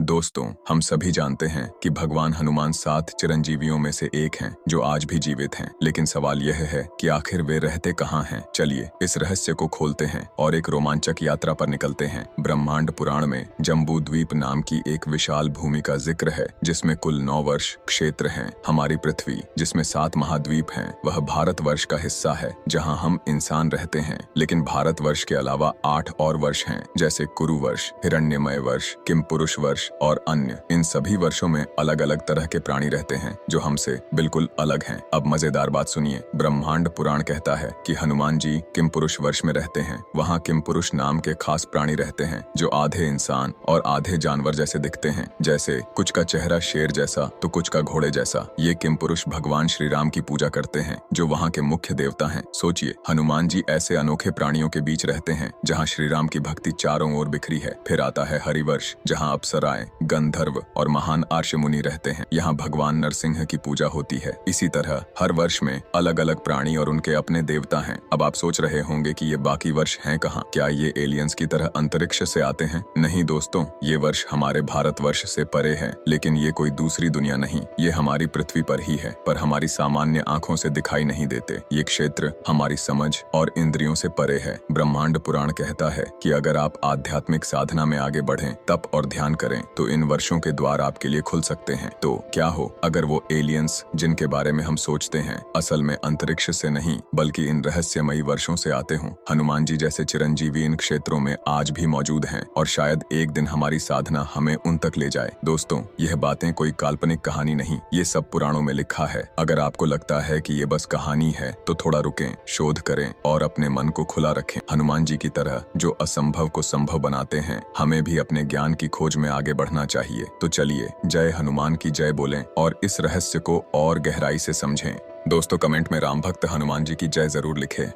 दोस्तों, हम सभी जानते हैं कि भगवान हनुमान 7 चिरंजीवियों में से एक हैं जो आज भी जीवित हैं। लेकिन सवाल यह है कि आखिर वे रहते कहाँ हैं? चलिए इस रहस्य को खोलते हैं और एक रोमांचक यात्रा पर निकलते हैं। ब्रह्मांड पुराण में जम्बू द्वीप नाम की एक विशाल भूमि का जिक्र है जिसमें कुल 9 वर्ष क्षेत्र हैं। हमारी पृथ्वी जिसमें 7 महाद्वीप हैं, वह भारतवर्ष का हिस्सा है जहाँ हम इंसान रहते हैं। लेकिन भारतवर्ष के अलावा 8 और वर्ष हैं, जैसे कुरु वर्ष, हिरण्यमय वर्ष, किमपुरुष वर्ष और अन्य। इन सभी वर्षों में अलग अलग तरह के प्राणी रहते हैं जो हमसे बिल्कुल अलग हैं। अब मजेदार बात सुनिए। ब्रह्मांड पुराण कहता है कि हनुमान जी किमपुरुष वर्ष में रहते हैं। वहाँ किमपुरुष नाम के खास प्राणी रहते हैं जो आधे इंसान और आधे जानवर जैसे दिखते हैं। जैसे कुछ का चेहरा शेर जैसा तो कुछ का घोड़े जैसा। ये किमपुरुष भगवान श्री राम की पूजा करते हैं जो वहाँ के मुख्य देवता हैं। सोचिए, हनुमान जी ऐसे अनोखे प्राणियों के बीच रहते हैं जहाँ श्री राम की भक्ति चारों ओर बिखरी है। फिर आता है हरिवर्ष, जहाँ अप्सराएं, गंधर्व और महान आर्ष मुनि रहते हैं। यहाँ भगवान नरसिंह की पूजा होती है। इसी तरह हर वर्ष में अलग अलग प्राणी और उनके अपने देवता हैं। अब आप सोच रहे होंगे कि ये बाकी वर्ष हैं कहाँ? क्या ये एलियंस की तरह अंतरिक्ष से आते हैं? नहीं दोस्तों, ये वर्ष हमारे भारतवर्ष से परे हैं। लेकिन ये कोई दूसरी दुनिया नहीं, ये हमारी पृथ्वी पर ही है, पर हमारी सामान्य आंखों से दिखाई नहीं देते। ये क्षेत्र हमारी समझ और इंद्रियों से परे है। ब्रह्मांड पुराण कहता है कि अगर आप आध्यात्मिक साधना में आगे बढ़ें, तप और ध्यान करें, तो इन वर्षों के द्वार आपके लिए खुल सकते हैं। तो क्या हो अगर वो एलियंस जिनके बारे में हम सोचते हैं असल में अंतरिक्ष से नहीं बल्कि इन रहस्यमयी वर्षों से आते हों? हनुमान जी जैसे चिरंजीवी इन क्षेत्रों में आज भी मौजूद हैं और शायद एक दिन हमारी साधना हमें उन तक ले जाए। दोस्तों, यह बातें कोई काल्पनिक कहानी नहीं, ये सब पुराणों में लिखा है। अगर आपको लगता है कि ये बस कहानी है तो थोड़ा रुकें, शोध करें और अपने मन को खुला रखें। हनुमान जी की तरह जो असंभव को संभव बनाते हैं, हमें भी अपने ज्ञान की खोज में आगे बढ़ना चाहिए। तो चलिए जय हनुमान की जय बोलें और इस रहस्य को और गहराई से समझें। दोस्तों, कमेंट में राम भक्त हनुमान जी की जय जरूर लिखें।